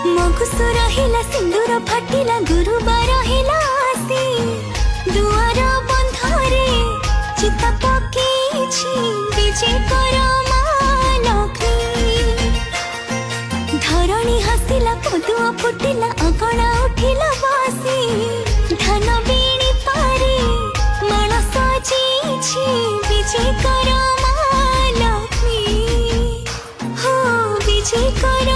मगुसु रहिला सिंदूर फाटिला गुरुबार हिला आसी दुआर बंधरे चिता पकेछि विजय कर माँ लक्ष्मी। धरणी हसिला पदुआ फुटिला अगणा उठिला बासी धान बीणी पारे माण सजेछि विजय कर माँ लक्ष्मी। हो विजय कर